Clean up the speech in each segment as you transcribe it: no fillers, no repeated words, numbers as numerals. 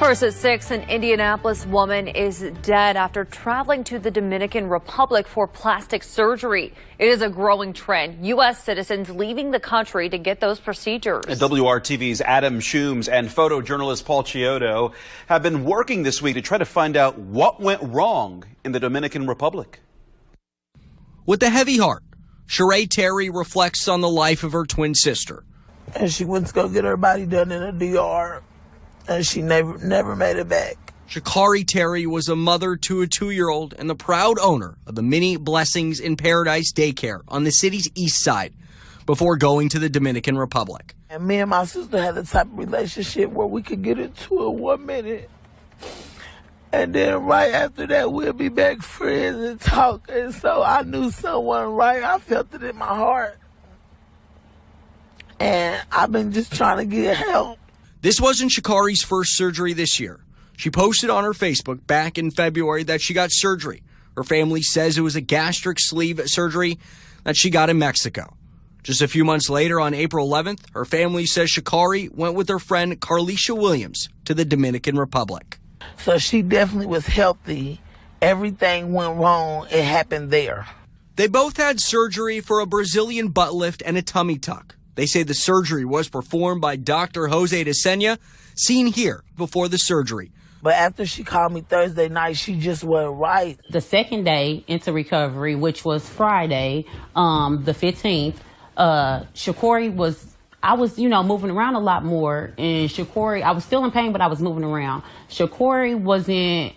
First at 6, an Indianapolis woman is dead after traveling to the Dominican Republic for plastic surgery. It is a growing trend. U.S. citizens leaving the country to get those procedures. WRTV's Adam Shooms and photojournalist Paul Chiodo have been working this week to try to find out what went wrong in the Dominican Republic. With a heavy heart, Sheree Terry reflects on the life of her twin sister. And she went to go get her body done in a DR. And she never made it back. Sha'Carri Terry was a mother to a 2-year-old and the proud owner of the Mini Blessings in Paradise daycare on the city's east side before going to the Dominican Republic. And me and my sister had the type of relationship where we could get into it 1 minute. And then right after that, we'll be back friends and talk. And so I knew someone right. I felt it in my heart. And I've been just trying to get help. This wasn't Sha'Carri's first surgery this year. She posted on her Facebook back in February that she got surgery. Her family says it was a gastric sleeve surgery that she got in Mexico. Just a few months later, on April 11th, her family says Sha'Carri went with her friend Carlisha Williams to the Dominican Republic. So she definitely was healthy. Everything went wrong. It happened there. They both had surgery for a Brazilian butt lift and a tummy tuck. They say the surgery was performed by Dr. Jose DeSena, seen here before the surgery. But after she called me Thursday night, she just wasn't right. The second day into recovery, which was Friday, the 15th, Sha'Carri I was moving around a lot more. And Sha'Carri, I was still in pain, but I was moving around. Sha'Carri wasn't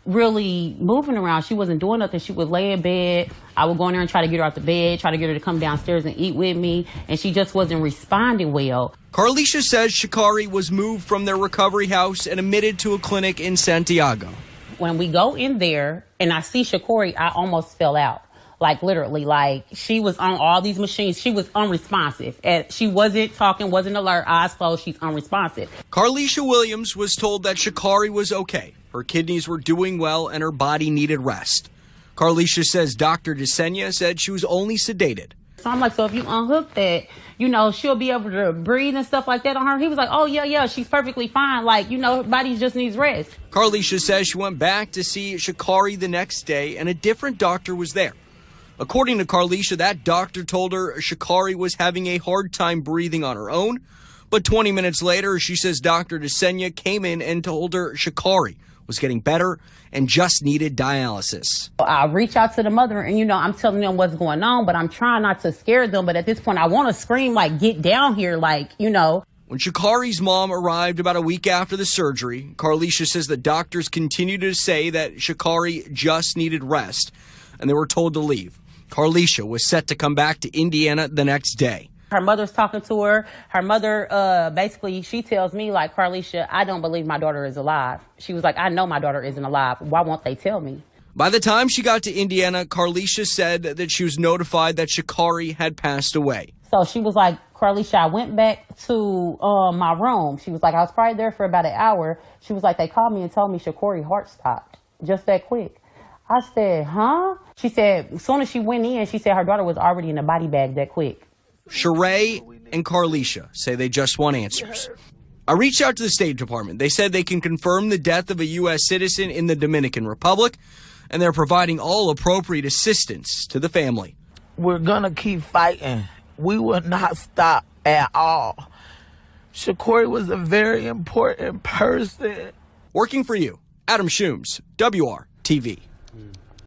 really moving around. She wasn't doing nothing. She would lay in bed. I would go in there and try to get her out the bed, try to get her to come downstairs and eat with me, and she just wasn't responding well. Carlisha says Sha'Carri was moved from their recovery house and admitted to a clinic in Santiago. When we go in there and I see Sha'Carri, I almost fell out. Like literally, like she was on all these machines. She was unresponsive. And she wasn't talking, wasn't alert, eyes closed. She's unresponsive. Carlisha Williams was told that Sha'Carri was okay. Her kidneys were doing well and her body needed rest. Carlisha says Dr. DeSena said she was only sedated. So I'm like, so if you unhook that, she'll be able to breathe and stuff like that on her. He was like, oh, yeah, she's perfectly fine. Like, her body just needs rest. Carlisha says she went back to see Sha'Carri the next day and a different doctor was there. According to Carlisha, that doctor told her Sha'Carri was having a hard time breathing on her own. But 20 minutes later, she says Dr. DeSena came in and told her Sha'Carri was getting better and just needed dialysis. I reach out to the mother and, I'm telling them what's going on, but I'm trying not to scare them. But at this point, I want to scream, like, get down here, like. When Sha'Carri's mom arrived about a week after the surgery, Carlisha says the doctors continued to say that Sha'Carri just needed rest and they were told to leave. Carlisha was set to come back to Indiana the next day. Her mother's talking to her. Her mother, basically, she tells me, like, Carlisha, I don't believe my daughter is alive. She was like, I know my daughter isn't alive. Why won't they tell me? By the time she got to Indiana, Carlisha said that she was notified that Sha'Carri had passed away. So she was like, Carlisha, I went back to my room. She was like, I was probably there for about an hour. She was like, they called me and told me Sha'Carri's heart stopped just that quick. I said, huh? She said, as soon as she went in, she said her daughter was already in a body bag that quick. Sheree and Carlisha say they just want answers. I reached out to the State Department. They said they can confirm the death of a U.S. citizen in the Dominican Republic, and they're providing all appropriate assistance to the family. We're going to keep fighting. We will not stop at all. Sha'Carri was a very important person. Working for you, Adam Shooms, WRTV.